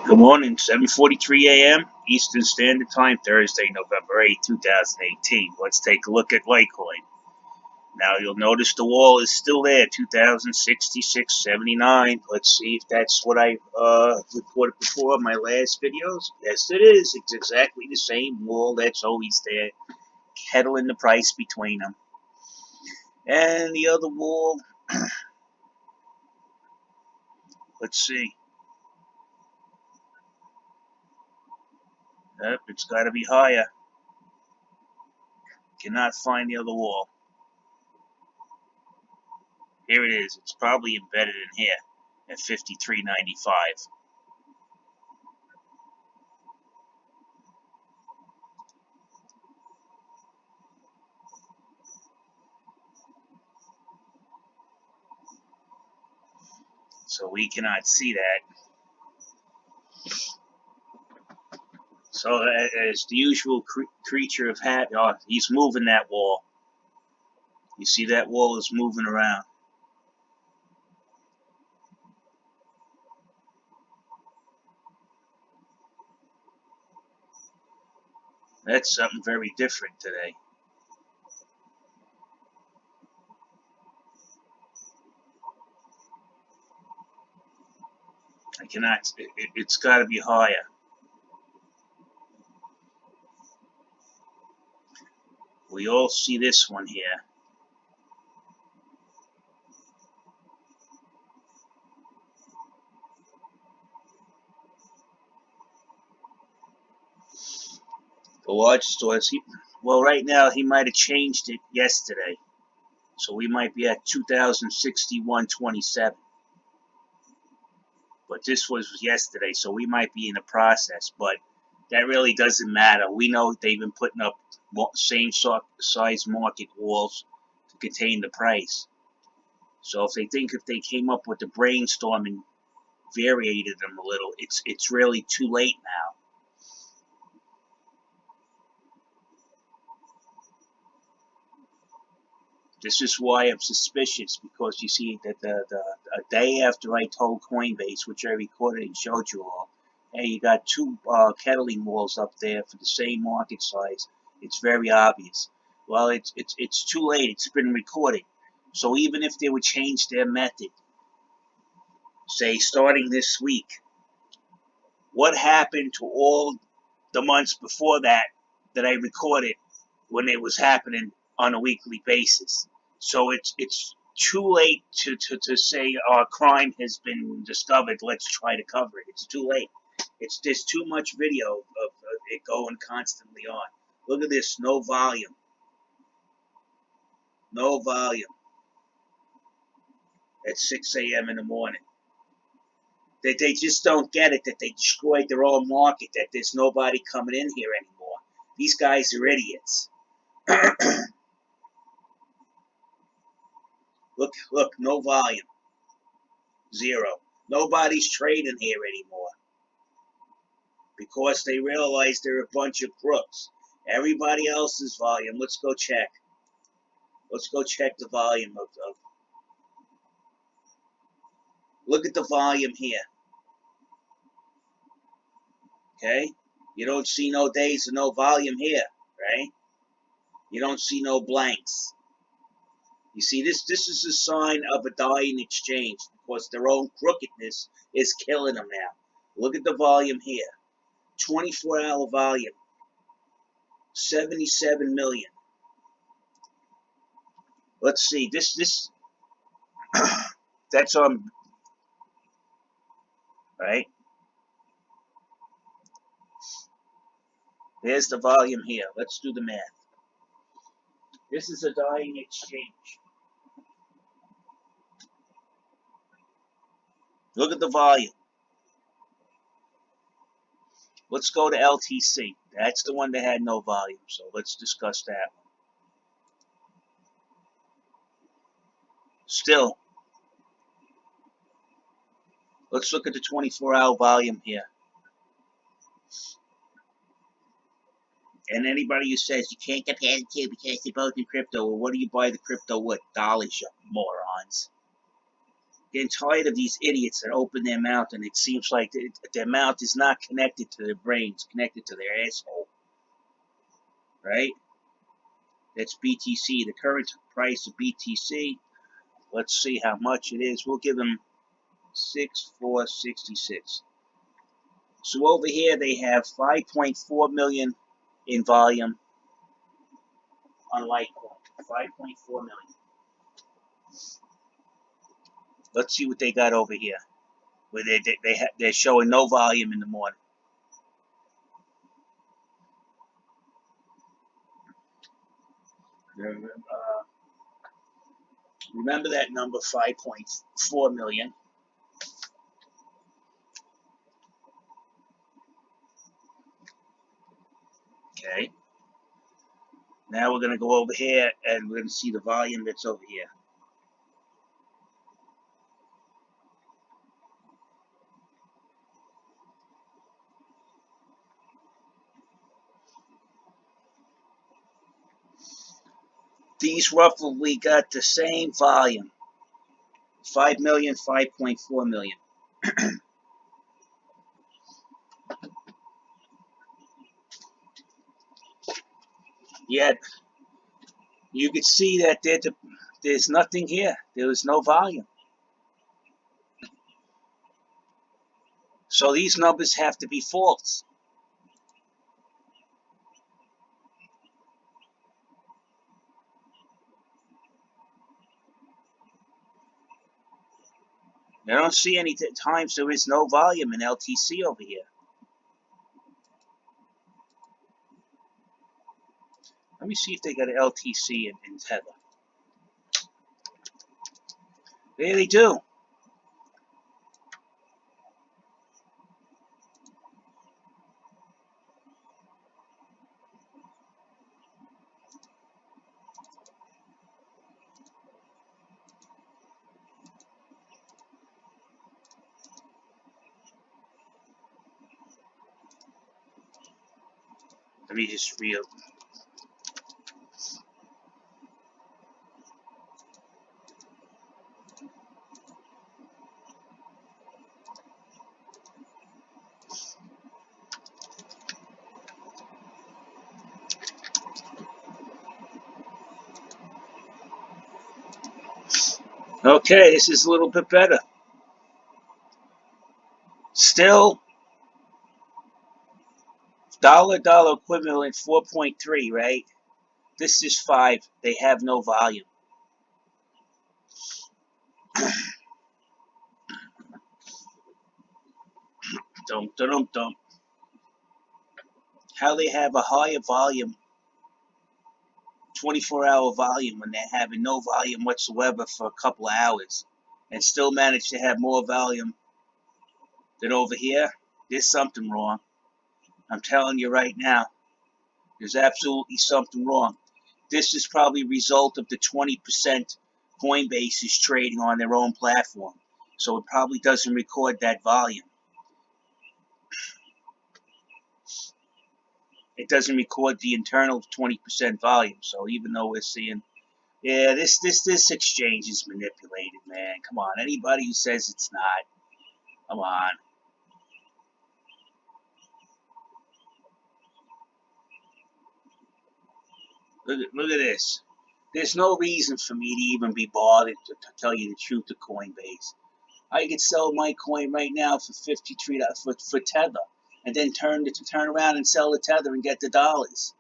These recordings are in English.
Good morning, 7:43 a.m. Eastern Standard Time, Thursday, November 8, 2018. Let's take a look at Litecoin. Now you'll notice the wall is still there, 2066.79. Let's see if that's what I reported before in my last videos. Yes, it is. It's exactly the same wall that's always there, kettling the price between them. And the other wall, let's see. Yep, it's got to be higher. Cannot find the other wall. Here it is. It's probably embedded in here at 53.95. So we cannot see that. So as the usual creature of habit, he's moving that wall. You see that wall is moving around. That's something very different today. I cannot, it's got to be higher. We all see this one here. The largest was, well, right now he might have changed it yesterday. So we might be at 2061.27. But this was yesterday, so we might be in the process. But that really doesn't matter. We know they've been putting up same size market walls to contain the price. So if they came up with the brainstorm and variated them a little, it's really too late now. This is why I'm suspicious, because you see that a day after I told Coinbase, which I recorded and showed you all, hey, you got two kettling walls up there for the same market size. It's very obvious. Well, it's too late. It's been recorded. So even if they would change their method, say starting this week, what happened to all the months before that I recorded when it was happening on a weekly basis? So it's too late to say our crime has been discovered. Let's try to cover it. It's too late. There's too much video of it going constantly on. Look at this, no volume. No volume. At 6 a.m. in the morning. That they just don't get it, that they destroyed their own market, that there's nobody coming in here anymore. These guys are idiots. Look, no volume. Zero. Nobody's trading here anymore. Because they realize they're a bunch of crooks. Everybody else's volume, let's go check. Let's go check the volume of look at the volume here. Okay? You don't see no days or no volume here, right? You don't see no blanks. You see, this is a sign of a dying exchange, because their own crookedness is killing them now. Look at the volume here. 24-hour volume. 77 million. Let's see. This that's on, right? There's the volume here. Let's do the math. This is a dying exchange. Look at the volume. Let's go to LTC. That's the one that had no volume, so let's discuss that one. Still, let's look at the 24-hour volume here. And anybody who says you can't compare the two because they're both in crypto, well, what do you buy the crypto with? Dollars, you morons. Getting tired of these idiots that open their mouth and it seems like their mouth is not connected to their brain, it's connected to their asshole. Right? That's BTC, the current price of BTC. Let's see how much it is. We'll give them 6,466. So over here they have 5.4 million in volume on Litecoin. 5.4 million. Let's see what they got over here. Where they're showing no volume in the morning. Remember that number, 5.4 million. Okay. Now we're going to go over here and we're going to see the volume that's over here. These roughly got the same volume. 5 million, 5.4 million. Yet, you could see that there's nothing here. There was no volume. So these numbers have to be false. I don't see any times there is no volume in LTC over here. Let me see if they got an LTC in Tether. There they do. Let me just real. Okay, this is a little bit better. Still, dollar equivalent 4.3, right? This is 5. They have no volume. Dum. How they have a higher volume, 24-hour volume, when they're having no volume whatsoever for a couple of hours, and still manage to have more volume than over here? There's something wrong. I'm telling you right now, there's absolutely something wrong. This is probably a result of the 20% Coinbase is trading on their own platform. So it probably doesn't record that volume. It doesn't record the internal 20% volume. So even though we're seeing, yeah, this exchange is manipulated, man. Come on, anybody who says it's not, come on. Look at this. There's no reason for me to even be bothered to tell you the truth to Coinbase. I could sell my coin right now for $53 for Tether, and then turn around and sell the Tether and get the dollars.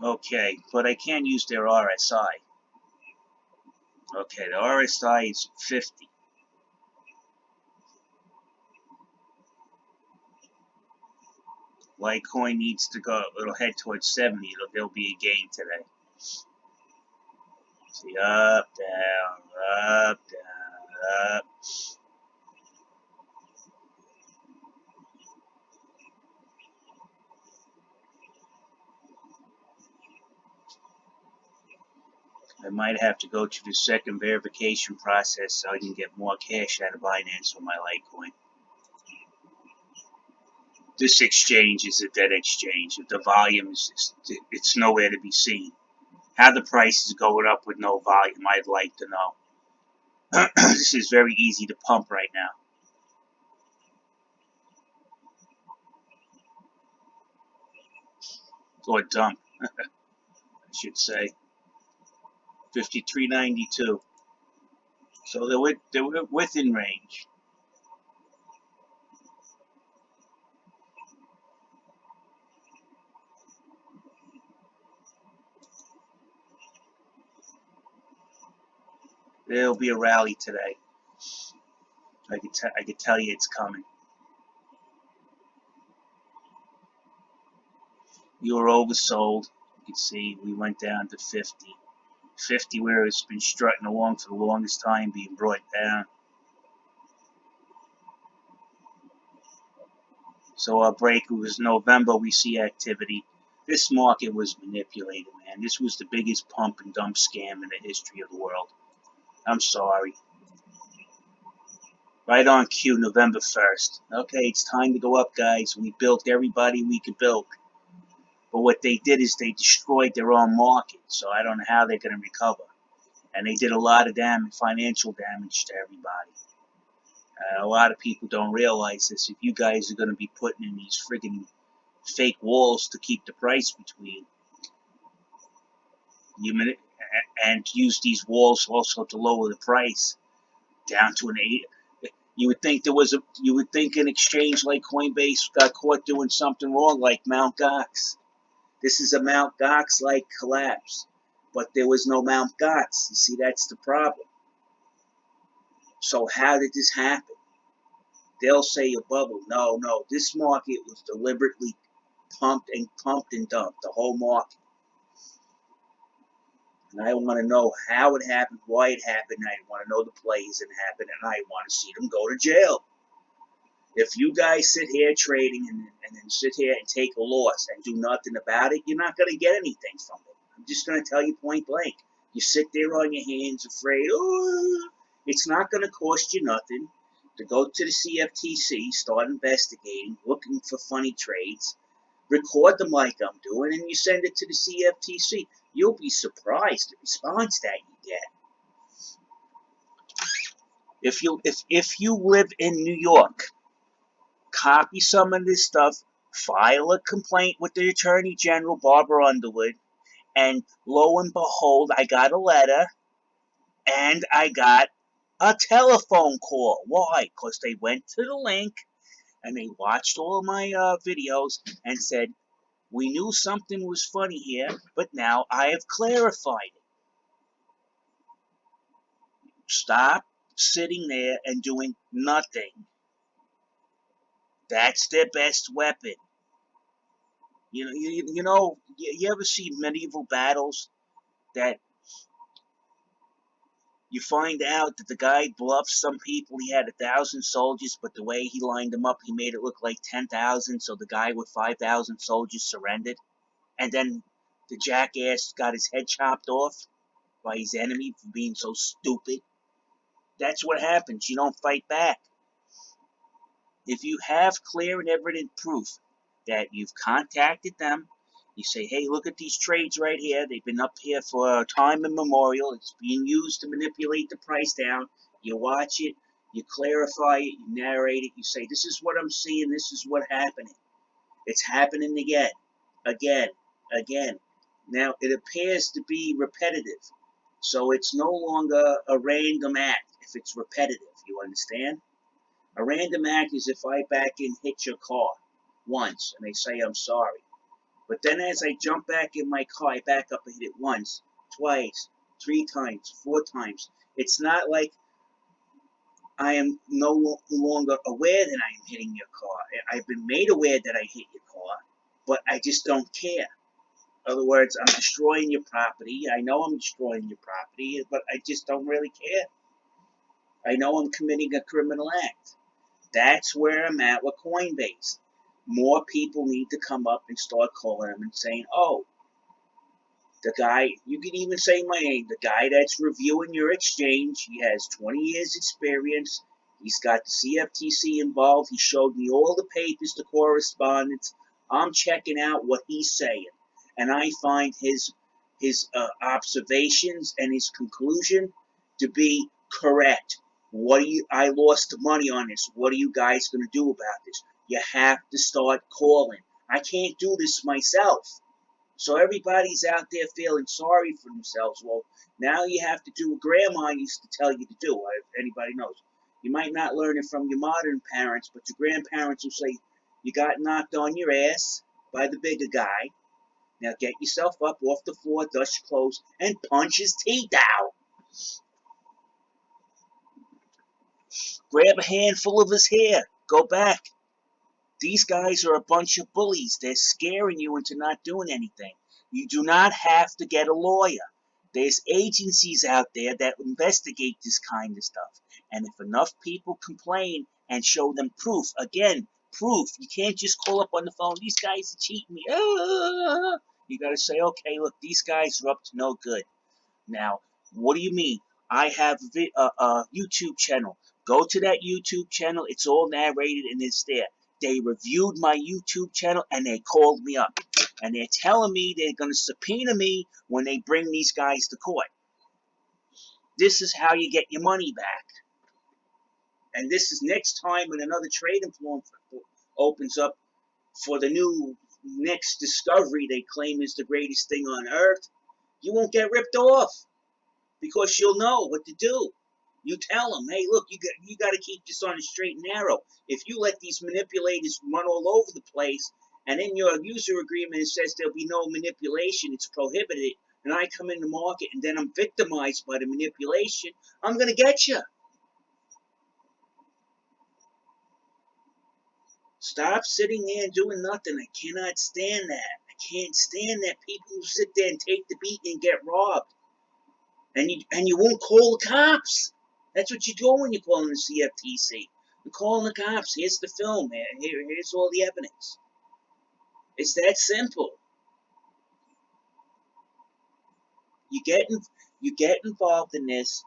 Okay, but I can use their RSI. Okay, the RSI is 50. Litecoin needs to go, it'll head towards 70. There'll be a gain today. See, up, down, up. I might have to go to the second verification process so I can get more cash out of Binance on my Litecoin. This exchange is a dead exchange. The volume is just, it's nowhere to be seen. How the price is going up with no volume, I'd like to know. This is very easy to pump right now. Or dump, I should say. 53.92. So they were within range. There'll be a rally today. I could tell you it's coming. You were oversold. You can see we went down to 50. 50 where it's been strutting along for the longest time, being brought down. So our break was November. We see activity. This market was manipulated, man. This was the biggest pump and dump scam in the history of the world. I'm sorry. Right on cue, November 1st. Okay, it's time to go up, guys. We built everybody we could build. But what they did is they destroyed their own market. So I don't know how they're going to recover. And they did a lot of damage, financial damage to everybody. A lot of people don't realize this. If you guys are going to be putting in these friggin' fake walls to keep the price between, and use these walls also to lower the price down to an 8. You would think an exchange like Coinbase got caught doing something wrong, like Mt. Gox. This is a Mt. Gox-like collapse, but there was no Mt. Gox. You see, that's the problem. So how did this happen? They'll say a bubble. No, this market was deliberately pumped and dumped, the whole market. And I want to know how it happened, why it happened. I want to know the plays it happened, and I want to see them go to jail. If you guys sit here trading and then sit here and take a loss and do nothing about it, you're not going to get anything from it. I'm just going to tell you point blank. You sit there on your hands afraid, oh, it's not going to cost you nothing to go to the CFTC, start investigating, looking for funny trades, record them like I'm doing, and you send it to the CFTC. You'll be surprised the response that you get. If you live in New York, copy some of this stuff, file a complaint with the Attorney General, Barbara Underwood, and lo and behold, I got a letter, and I got a telephone call. Why? Because they went to the link, and they watched all of my videos, and said, we knew something was funny here, but now I have clarified it. Stop sitting there and doing nothing. That's their best weapon. You ever see medieval battles that you find out that the guy bluffed some people? He had 1,000 soldiers, but the way he lined them up, he made it look like 10,000. So the guy with 5,000 soldiers surrendered, and then the jackass got his head chopped off by his enemy for being so stupid. That's what happens. You don't fight back. If you have clear and evident proof that you've contacted them, you say, hey, look at these trades right here. They've been up here for time immemorial. It's being used to manipulate the price down. You watch it, you clarify it, you narrate it, you say, this is what I'm seeing, this is what happening. It's happening again. Now, it appears to be repetitive. So it's no longer a random act if it's repetitive, you understand? A random act is if I back in hit your car once and they say I'm sorry. But then as I jump back in my car, I back up and hit it once, twice, 3 times, 4 times. It's not like I am no longer aware that I am hitting your car. I've been made aware that I hit your car, but I just don't care. In other words, I'm destroying your property. I know I'm destroying your property, but I just don't really care. I know I'm committing a criminal act. That's where I'm at with Coinbase. More people need to come up and start calling them and saying, oh, The guy, you can even say my name, the guy that's reviewing your exchange, he has 20 years experience. He's got the CFTC involved. He showed me all the papers, the correspondence. I'm checking out what he's saying. And I find his observations and his conclusion to be correct. I lost money on this. What are you guys going to do about this? You have to start calling. I can't do this myself. So everybody's out there feeling sorry for themselves. Well, now you have to do what grandma used to tell you to do, if anybody knows. You might not learn it from your modern parents, but your grandparents will say, you got knocked on your ass by the bigger guy. Now get yourself up off the floor, dust your clothes, and punch his teeth out. Grab a handful of his hair. Go back. These guys are a bunch of bullies. They're scaring you into not doing anything. You do not have to get a lawyer. There's agencies out there that investigate this kind of stuff. And if enough people complain and show them proof, again, proof. You can't just call up on the phone, these guys are cheating me. You got to say, okay, look, these guys are up to no good. Now, what do you mean? I have a YouTube channel. Go to that YouTube channel. It's all narrated and it's there. They reviewed my YouTube channel and they called me up. And they're telling me they're going to subpoena me when they bring these guys to court. This is how you get your money back. And this is next time when another trading platform opens up for the new next discovery they claim is the greatest thing on earth. You won't get ripped off because you'll know what to do. You tell them, hey, look, you got to keep this on a straight and narrow. If you let these manipulators run all over the place, and in your user agreement it says there'll be no manipulation, it's prohibited, and I come in the market and then I'm victimized by the manipulation, I'm going to get you. Stop sitting there and doing nothing. I cannot stand that. I can't stand that people who sit there and take the beat and get robbed. And you won't call the cops. That's what you do when you're calling the CFTC. You're calling the cops. Here's the film. Here's all the evidence. It's that simple. You get involved in this.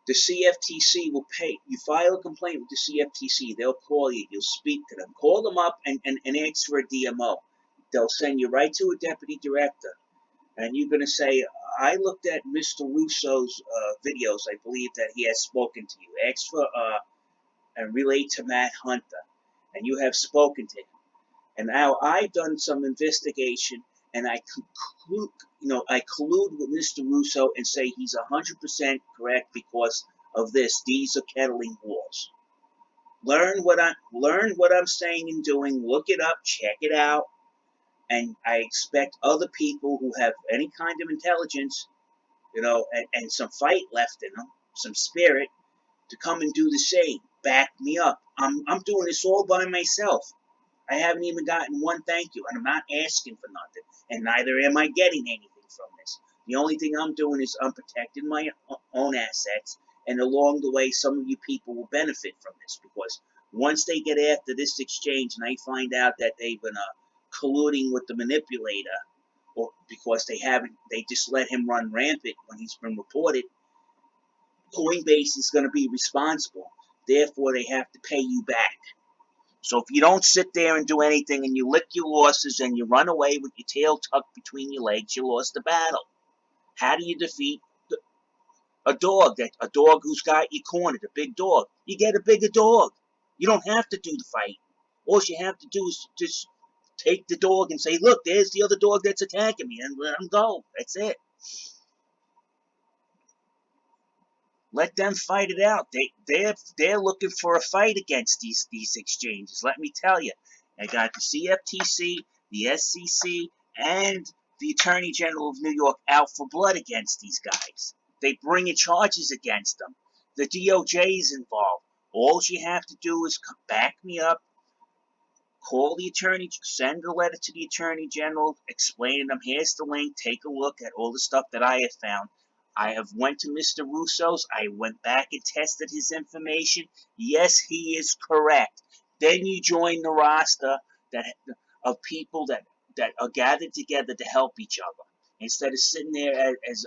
The CFTC will pay. You file a complaint with the CFTC. They'll call you. You'll speak to them. Call them up and ask for a DMO. They'll send you right to a deputy director. And you're going to say, I looked at Mr. Russo's videos. I believe that he has spoken to you. Ask for and relate to Matt Hunter. And you have spoken to him. And now I've done some investigation, and I collude with Mr. Russo and say he's 100% correct because of this. These are kettling walls. Learn what I'm saying and doing. Look it up. Check it out. And I expect other people who have any kind of intelligence, and some fight left in them, some spirit, to come and do the same. Back me up. I'm doing this all by myself. I haven't even gotten one thank you, and I'm not asking for nothing, and neither am I getting anything from this. The only thing I'm doing is I'm protecting my own assets, and along the way, some of you people will benefit from this, because once they get after this exchange and they find out that they've been colluding with the manipulator, or because they just let him run rampant when he's been reported, Coinbase is going to be responsible. Therefore, they have to pay you back. So if you don't sit there and do anything and you lick your losses and you run away with your tail tucked between your legs, you lost the battle. How do you defeat a dog who's got you cornered, a big dog? You get a bigger dog. You don't have to do the fight. All you have to do is just take the dog and say, look, there's the other dog that's attacking me, and let him go. That's it. Let them fight it out. They're looking for a fight against these exchanges. Let me tell you, I got the CFTC, the SEC, and the Attorney General of New York out for blood against these guys. They bring in charges against them. The DOJ is involved. All you have to do is back me up. Call the attorney, send a letter to the Attorney General, explaining them, here's the link, take a look at all the stuff that I have found. I have went to Mr. Russo's, I went back and tested his information. Yes, he is correct. Then you join the roster of people that are gathered together to help each other. instead of sitting there as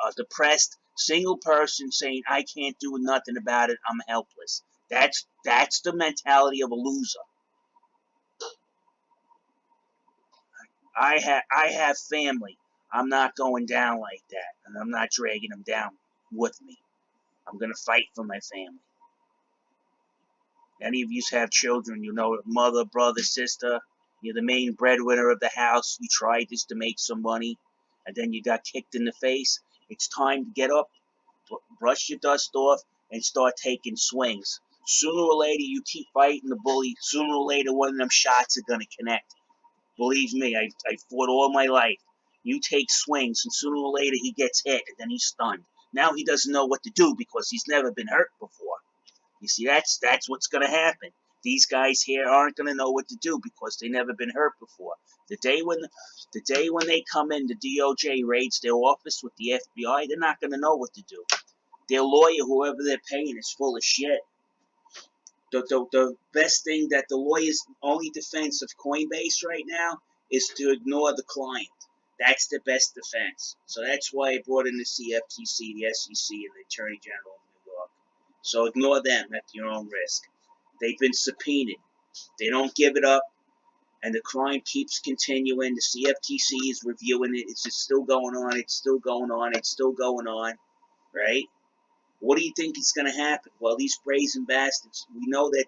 a depressed single person saying, I can't do nothing about it, I'm helpless. That's the mentality of a loser. I have family. I'm not going down like that, and I'm not dragging them down with me. I'm gonna fight for my family. Any of you have children, you know, mother, brother, sister, you're the main breadwinner of the house. You tried this to make some money, and then you got kicked in the face. It's time to get up, brush your dust off, and start taking swings. Sooner or later, you keep fighting the bully. Sooner or later, one of them shots are gonna connect. Believe me, I fought all my life. You take swings, and sooner or later he gets hit, and then he's stunned. Now he doesn't know what to do because he's never been hurt before. You see, that's what's going to happen. These guys here aren't going to know what to do because they've never been hurt before. The day when they come in, the DOJ raids their office with the FBI, they're not going to know what to do. Their lawyer, whoever they're paying, is full of shit. The best thing that the lawyer's only defense of Coinbase right now is to ignore the client. That's the best defense. So that's why I brought in the CFTC, the SEC, and the Attorney General of New York. So ignore them at your own risk. They've been subpoenaed. They don't give it up, and the crime keeps continuing. The CFTC is reviewing it. It's just still going on. It's still going on. It's still going on, right? What do you think is going to happen? Well, these brazen bastards, we know that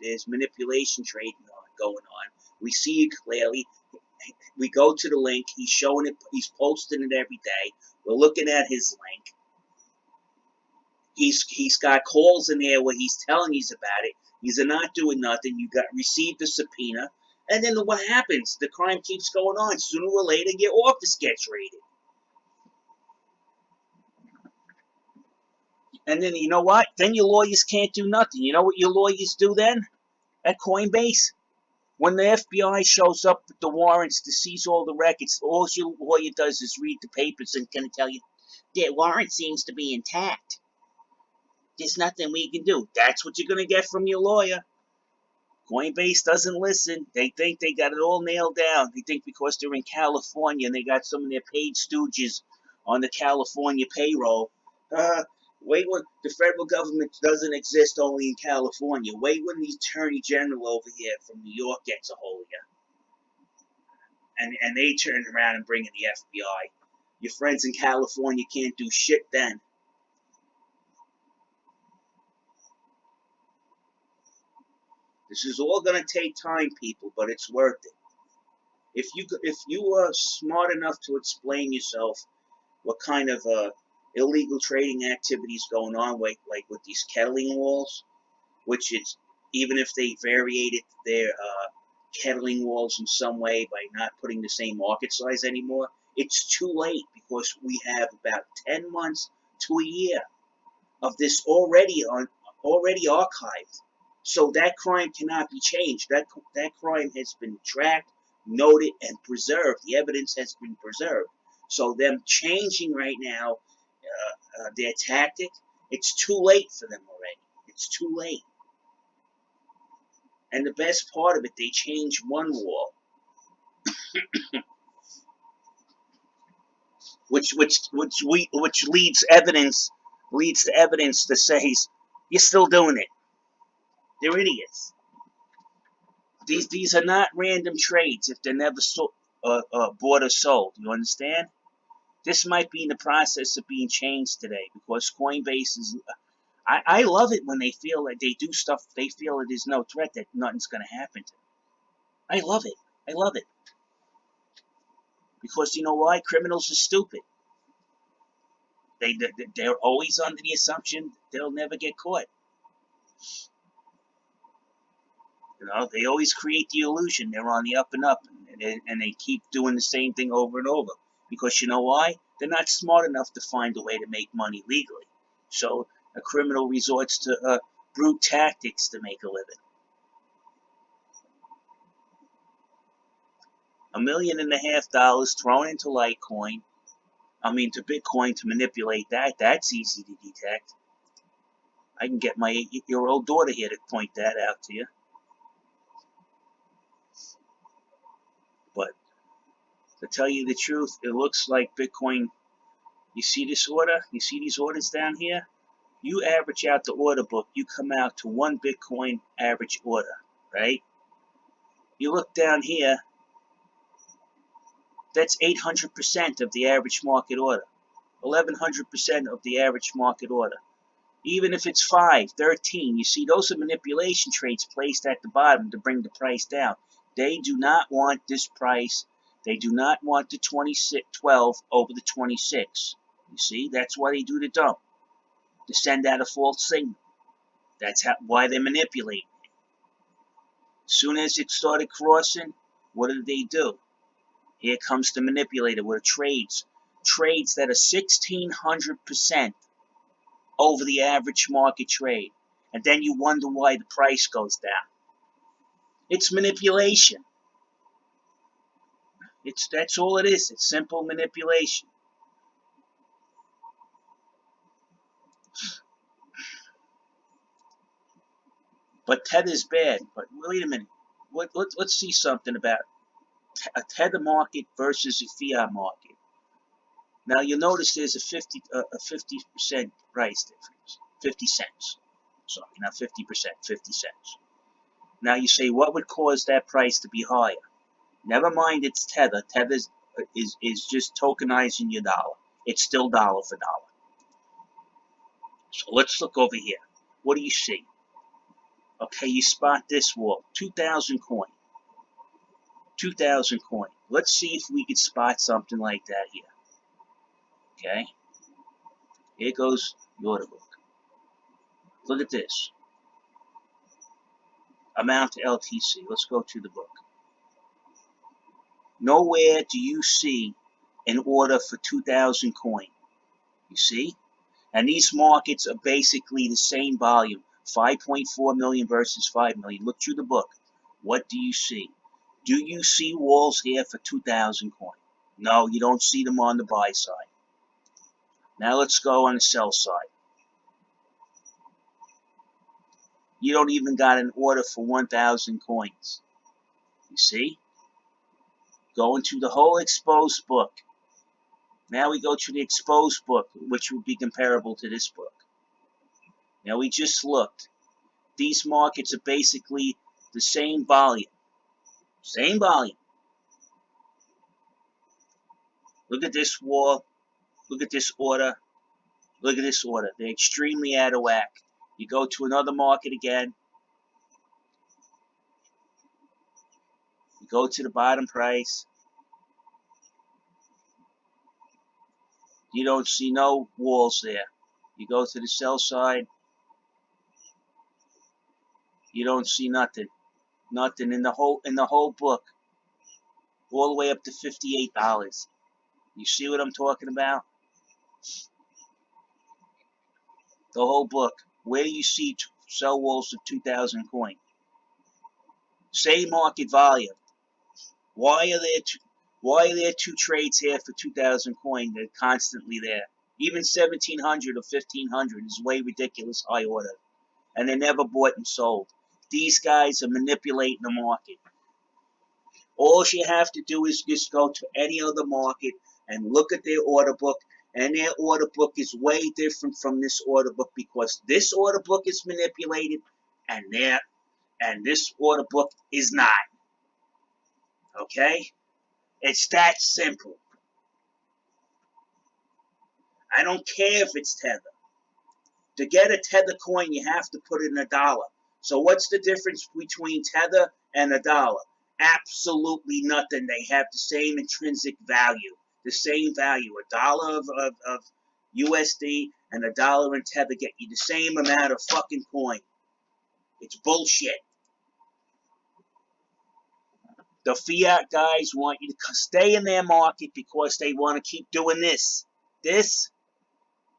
there's manipulation trading going on. We see it clearly. We go to the link. He's showing it. He's posting it every day. We're looking at his link. He's got calls in there where he's telling you about it. He's not doing nothing. You got received a subpoena. And then what happens? The crime keeps going on. Sooner or later, your office gets raided. And then you know what? Then your lawyers can't do nothing. You know what your lawyers do then at Coinbase? When the FBI shows up with the warrants to seize all the records, all your lawyer does is read the papers and can tell you, the warrant seems to be intact. There's nothing we can do. That's what you're going to get from your lawyer. Coinbase doesn't listen. They think they got it all nailed down. They think because they're in California and they got some of their paid stooges on the California payroll. Wait when the federal government doesn't exist only in California. Wait when the Attorney General over here from New York gets a hold of you. And they turn around and bring in the FBI. Your friends in California can't do shit then. This is all going to take time, people, but it's worth it. If you are smart enough to explain yourself what kind of illegal trading activities going on, like with these kettling walls, which it's even if they variated their kettling walls in some way by not putting the same market size anymore, it's too late because we have about 10 months to a year of this already archived. So that crime cannot be changed. That crime has been tracked, noted, and preserved. The evidence has been preserved. So them changing right now their tactic, it's too late for them already. It's too late. And the best part of it, they change one wall, which leads to evidence that says you're still doing it. They're idiots. These are not random trades if they're never bought or sold. You understand? This might be in the process of being changed today because Coinbase is. I love it when they feel that they do stuff. They feel that there's no threat that nothing's going to happen to them. I love it. I love it because you know why? Criminals are stupid. They're always under the assumption they'll never get caught. You know, they always create the illusion they're on the up and up, and they keep doing the same thing over and over. Because you know why? They're not smart enough to find a way to make money legally. So a criminal resorts to brute tactics to make a living. $1.5 million thrown into Litecoin. To Bitcoin to manipulate that. That's easy to detect. I can get my 8-year-old daughter here to point that out to you. But To tell you the truth, it looks like Bitcoin. You see this order? You see these orders down here? You average out the order book, you come out to one Bitcoin average order, right? You look down here, that's 800% of the average market order, 1100% of the average market order. Even if it's 5, 13, you see those are manipulation trades placed at the bottom to bring the price down. They do not want this price. They do not want the 12 over the 26. You see, that's why they do the dump, to send out a false signal. That's why they manipulate. As soon as it started crossing, what did they do? Here comes the manipulator with trades. Trades that are 1,600% over the average market trade. And then you wonder why the price goes down. It's manipulation. That's all it is. It's simple manipulation. But Tether's bad. But wait a minute. Let's see something about a Tether market versus a fiat market. Now you'll notice there's a 50% price difference. 50 cents. Sorry, not 50%, 50 cents. Now you say, what would cause that price to be higher? Never mind it's Tether. Tether is just tokenizing your dollar. It's still dollar for dollar. So let's look over here. What do you see? Okay, you spot this wall. 2,000 coin. 2,000 coin. Let's see if we could spot something like that here. Okay. Here goes the order book. Look at this. Amount to LTC. Let's go to the book. Nowhere do you see an order for 2,000 coin. You see? And these markets are basically the same volume. 5.4 million versus 5 million. Look through the book. What do you see? Do you see walls here for 2,000 coin? No, you don't see them on the buy side. Now let's go on the sell side. You don't even got an order for 1,000 coins. You see? Go into the whole exposed book. Now we go to the exposed book, which would be comparable to this book. Now we just looked. These markets are basically the same volume. Same volume. Look at this wall. Look at this order. Look at this order. They're extremely out of whack. You go to another market again. You go to the bottom price. You don't see no walls there. You go to the sell side. You don't see nothing. Nothing in the whole book. All the way up to $58. You see what I'm talking about? The whole book. Where do you see sell walls of 2,000 coin? Same market volume. Why are there two trades here for 2,000 coin that are constantly there? Even 1,700 or 1,500 is way ridiculous high order. And they're never bought and sold. These guys are manipulating the market. All you have to do is just go to any other market and look at their order book. And their order book is way different from this order book because this order book is manipulated and this order book is not. Okay? It's that simple. I don't care if it's Tether. To get a Tether coin, you have to put in $1. So what's the difference between Tether and $1? Absolutely nothing. They have the same intrinsic value. The same value. $1 of USD and $1 in Tether get you the same amount of fucking coin. It's bullshit. The fiat guys want you to stay in their market because they want to keep doing this,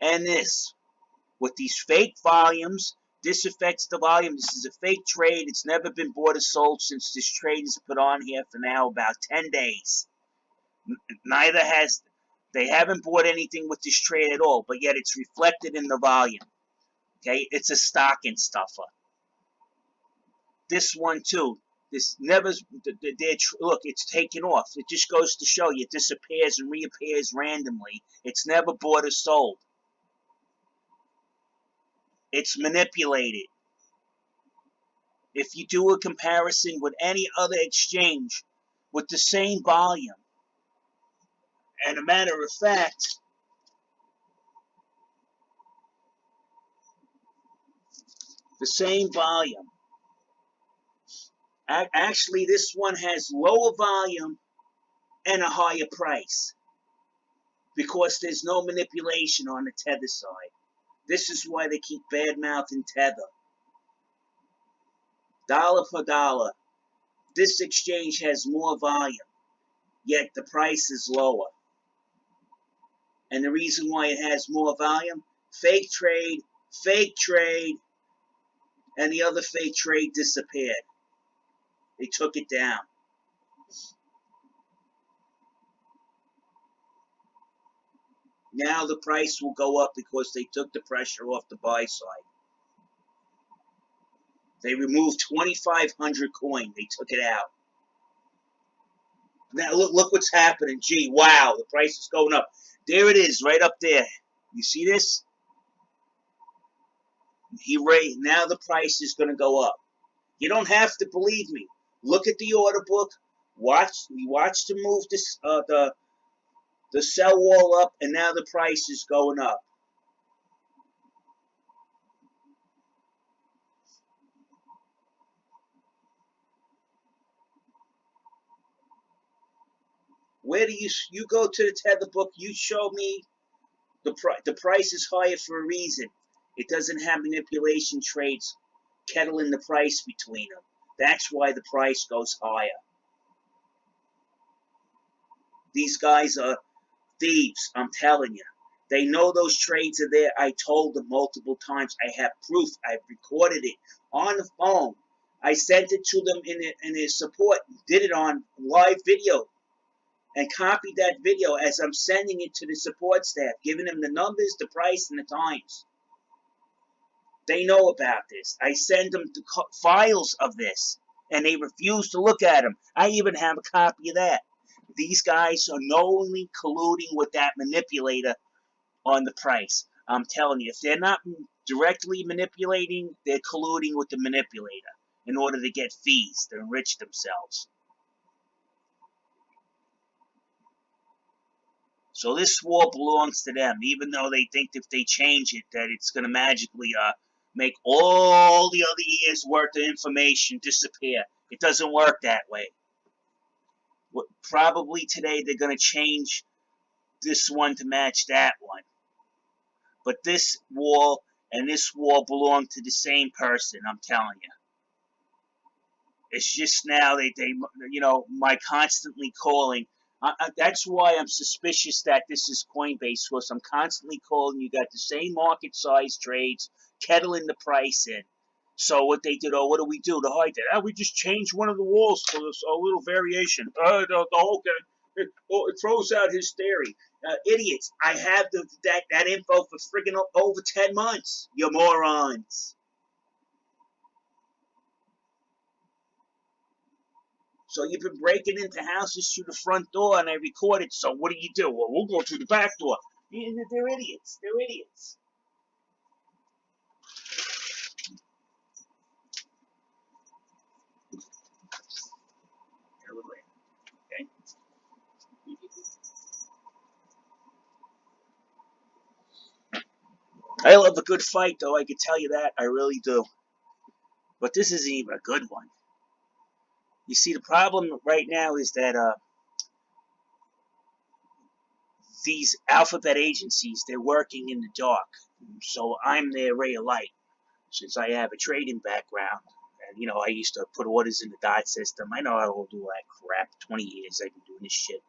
and this. With these fake volumes, this affects the volume. This is a fake trade. It's never been bought or sold since this trade is put on here for now about 10 days. They haven't bought anything with this trade at all, but yet it's reflected in the volume. Okay, it's a stocking stuffer. This one too. This never, look, it's taken off. It just goes to show you it disappears and reappears randomly. It's never bought or sold. It's manipulated. If you do a comparison with any other exchange with the same volume, and a matter of fact, the same volume, actually this one has lower volume and a higher price because there's no manipulation on the Tether side. This is why they keep bad-mouthing Tether. Dollar for dollar, this exchange has more volume, yet the price is lower. And the reason why it has more volume, fake trade, and the other fake trade disappeared. They took it down. Now the price will go up because they took the pressure off the buy side. They removed 2,500 coin. They took it out. Now look what's happening. Gee, wow, the price is going up. There it is, right up there. You see this? Now the price is going to go up. You don't have to believe me. Look at the order book. We watched them move this the sell wall up, and now the price is going up. Where do you go to the Tether book? You show me the price is higher for a reason. It doesn't have manipulation trades kettling the price between them. That's why the price goes higher. These guys are thieves, I'm telling you. They know those trades are there. I told them multiple times. I have proof. I've recorded it on the phone. I sent it to them in their support. Did it on live video. And copied that video as I'm sending it to the support staff, giving them the numbers, the price, and the times. They know about this. I send them the files of this, and they refuse to look at them. I even have a copy of that. These guys are knowingly colluding with that manipulator on the price. I'm telling you, if they're not directly manipulating, they're colluding with the manipulator in order to get fees, to enrich themselves. So this war belongs to them, even though they think if they change it that it's going to magically make all the other years' worth of information disappear. It doesn't work that way. Probably today they're going to change this one to match that one. But this wall and this wall belong to the same person, I'm telling you. It's just now they my constantly calling. That's why I'm suspicious that this is Coinbase, because I'm constantly calling. You got the same market size trades, kettling the price in. So what they did, what do we do to hide that? We just changed one of the walls for a little variation. It throws out his theory. Idiots, I have that info for friggin' over 10 months, you morons. So you've been breaking into houses through the front door, and I record it. So what do? Well, we'll go through the back door. They're idiots. They're idiots. Okay. I love a good fight, though. I can tell you that. I really do. But this isn't even a good one. You see, the problem right now is that these alphabet agencies, they're working in the dark. So I'm their ray of light, since I have a trading background. And, I used to put orders in the dot system. I know how to do that crap. 20 years I've been doing this shit.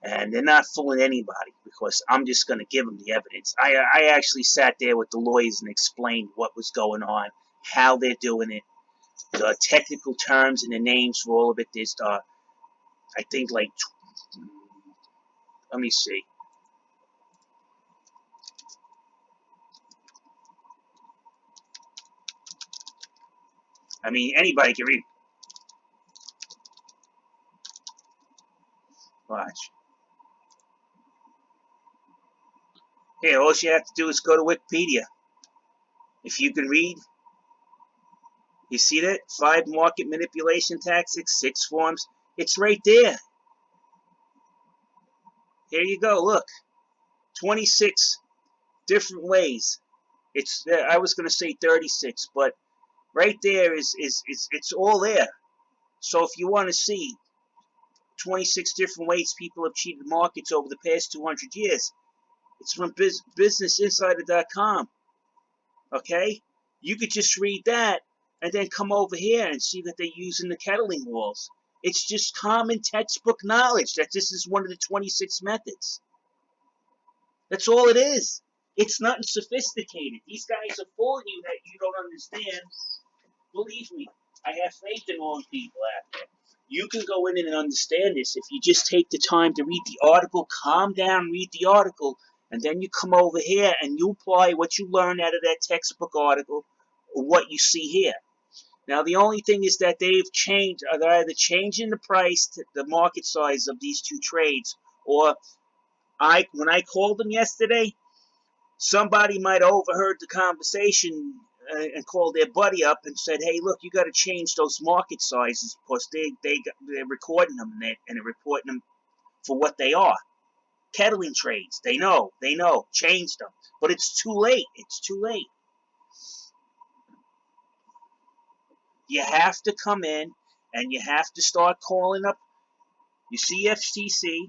And they're not fooling anybody, because I'm just going to give them the evidence. I actually sat there with the lawyers and explained what was going on, how they're doing it, the technical terms and the names for all of it. There's, I think, like, let me see. I mean, anybody can read. Watch. Here, all you have to do is go to Wikipedia. If you can read, you see that? 5 market manipulation tactics, 6 forms. It's right there. Here you go, look. 26 different ways. It's I was going to say 36, but right there is it's all there. So if you want to see 26 different ways people have cheated markets over the past 200 years, it's from businessinsider.com. Okay? You could just read that and then come over here and see that they're using the kettling walls. It's just common textbook knowledge that this is one of the 26 methods. That's all it is. It's nothing sophisticated. These guys are fooling you that you don't understand. Believe me, I have faith in all people out there. You can go in and understand this if you just take the time to read the article, calm down, read the article, and then you come over here and you apply what you learn out of that textbook article or what you see here. Now, the only thing is that they've changed, they're either changing the price, the market size of these two trades, or when I called them yesterday, somebody might have overheard the conversation and called their buddy up and said, hey, look, you got to change those market sizes because they're recording them and they're reporting them for what they are. Kettling trades. They know. Change them. But it's too late. It's too late. You have to come in and you have to start calling up your CFTC,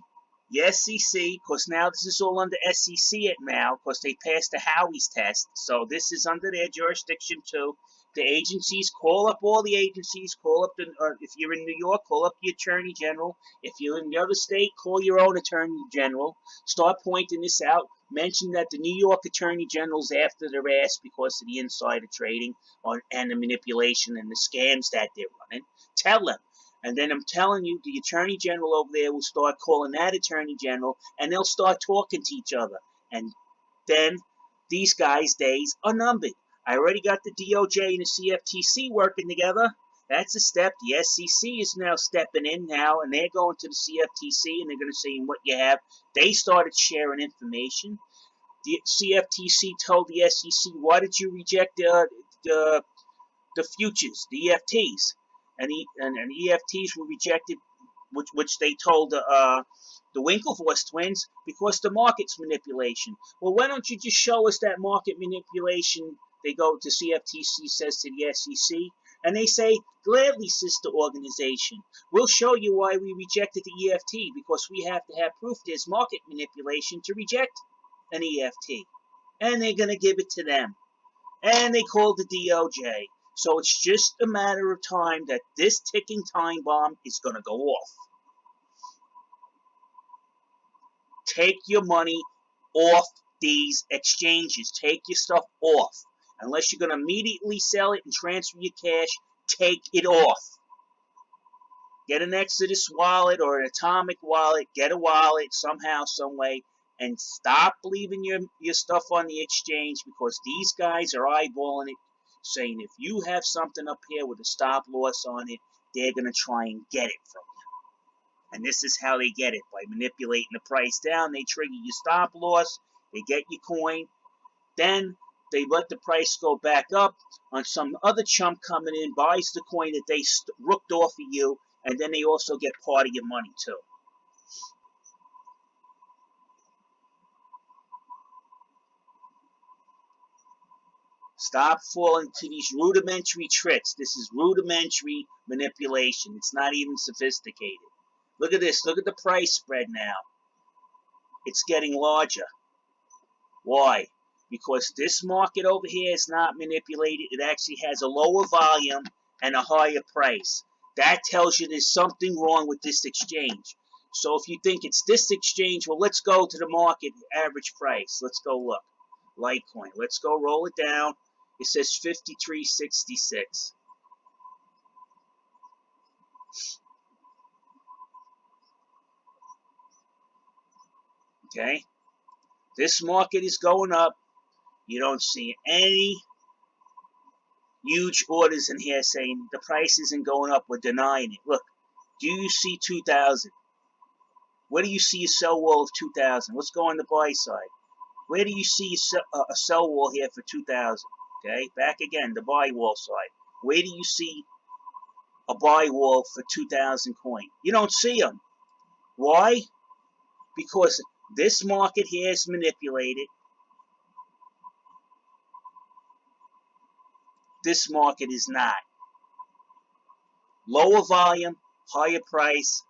the SEC, because now this is all under SEC now, because they passed the Howey's test. So this is under their jurisdiction too. The agencies, call up all the agencies, call up the, if you're in New York, call up the Attorney General. If you're in the other state, call your own Attorney General. Start pointing this out. Mention that the New York Attorney General's after their ass because of the insider trading and the manipulation and the scams that they're running. Tell them. And then I'm telling you, the Attorney General over there will start calling that Attorney General, and they'll start talking to each other. And then these guys' days are numbered. I already got the DOJ and the CFTC working together. That's a step. The SEC is now stepping in now, and they're going to the CFTC, and they're going to say what you have. They started sharing information. The CFTC told the SEC, why did you reject the futures, the EFTs? And the EFTs were rejected, which they told the Winklevoss twins, because the market's manipulation. Well, why don't you just show us that market manipulation? They go to CFTC, says to the SEC, and they say, gladly, sister organization, we'll show you why we rejected the EFT, because we have to have proof there's market manipulation to reject an EFT. And they're going to give it to them. And they called the DOJ. So it's just a matter of time that this ticking time bomb is going to go off. Take your money off these exchanges. Take your stuff off. Unless you're going to immediately sell it and transfer your cash, take it off. Get an Exodus wallet or an Atomic wallet. Get a wallet somehow, some way. And stop leaving your stuff on the exchange, because these guys are eyeballing it, saying if you have something up here with a stop loss on it, they're going to try and get it from you. And this is how they get it. By manipulating the price down, they trigger your stop loss, they get your coin, then they let the price go back up on some other chump coming in, buys the coin that they rooked off of you, and then they also get part of your money too. Stop falling to these rudimentary tricks. This is rudimentary manipulation. It's not even sophisticated. Look at this. Look at the price spread now. It's getting larger. Why? Because this market over here is not manipulated. It actually has a lower volume and a higher price. That tells you there's something wrong with this exchange. So if you think it's this exchange, well, let's go to the market average price. Let's go look. Litecoin. Let's go roll it down. It says 53.66. Okay? This market is going up. You don't see any huge orders in here saying the price isn't going up. We're denying it. Look, do you see 2,000? Where do you see a sell wall of 2,000? Let's go on the buy side. Where do you see a sell wall here for 2,000? Okay, back again, the buy wall side. Where do you see a buy wall for 2,000 coin? You don't see them. Why? Because this market here is manipulated. This market is not. Lower volume, higher price.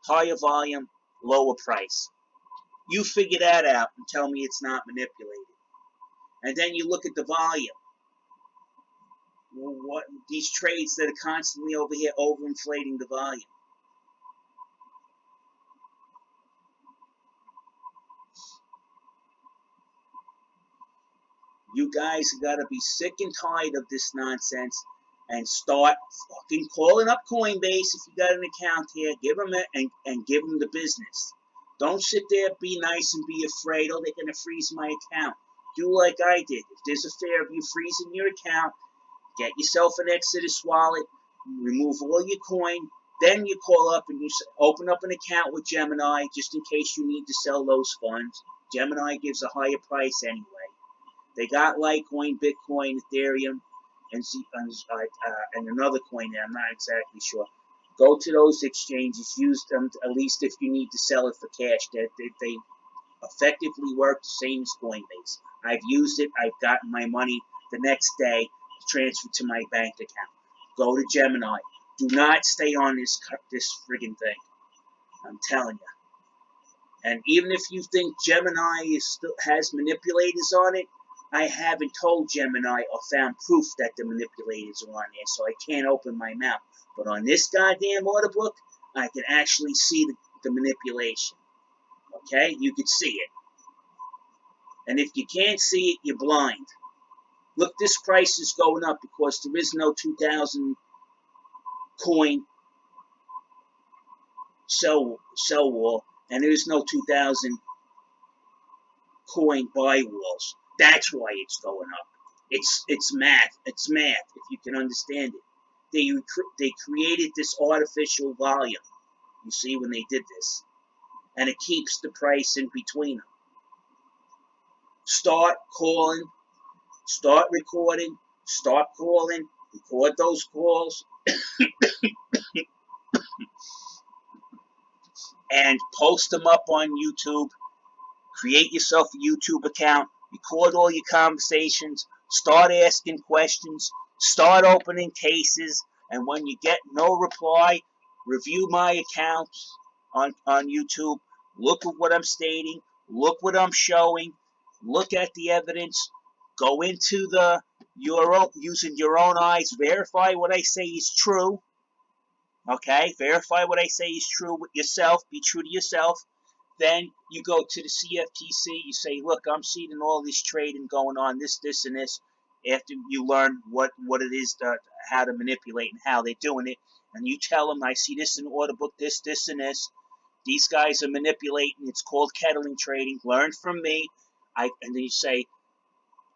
Higher volume, lower price. You figure that out and tell me it's not manipulated. And then you look at the volume. What these trades that are constantly over here overinflating the volume. You guys got to be sick and tired of this nonsense and start fucking calling up Coinbase if you got an account here. Give them it and give them the business. Don't sit there, be nice and be afraid, oh, they're going to freeze my account. Do like I did. If there's a fear of you freezing your account, get yourself an Exodus wallet, remove all your coin, then you call up and you open up an account with Gemini just in case you need to sell those funds. Gemini gives a higher price anyway. They got Litecoin, Bitcoin, Ethereum, and another coin there. I'm not exactly sure. Go to those exchanges. Use them at least if you need to sell it for cash. They effectively work the same as Coinbase. I've used it. I've gotten my money the next day transferred to my bank account. Go to Gemini. Do not stay on this friggin' thing. I'm telling you. And even if you think Gemini has manipulators on it, I haven't told Gemini or found proof that the manipulators are on there, so I can't open my mouth. But on this goddamn order book, I can actually see the manipulation. Okay? You can see it. And if you can't see it, you're blind. Look, this price is going up because there is no 2,000 coin sell wall, and there is no 2,000 coin buy walls. That's why it's going up. It's math. It's math, if you can understand it. They created this artificial volume, you see, when they did this. And it keeps the price in between them. Start calling, start recording, start calling, record those calls, and post them up on YouTube. Create yourself a YouTube account. Record all your conversations. Start asking questions. Start opening cases. And when you get no reply, review my accounts on YouTube. Look at what I'm stating. Look what I'm showing. Look at the evidence. Go into using your own eyes. Verify what I say is true. Okay? Verify what I say is true with yourself. Be true to yourself. Then you go to the CFTC, you say, look, I'm seeing all this trading going on, this, and this, after you learn what it is, how to manipulate and how they're doing it, and you tell them, I see this in the order book, this, and this, these guys are manipulating, it's called kettling trading, learn from me, and then you say,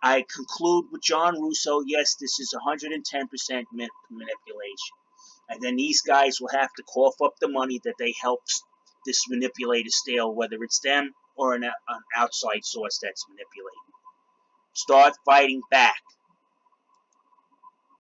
I conclude with John Russo, yes, this is 110% manipulation, and then these guys will have to cough up the money that they helped this manipulator steal, whether it's them or an outside source that's manipulating. Start fighting back.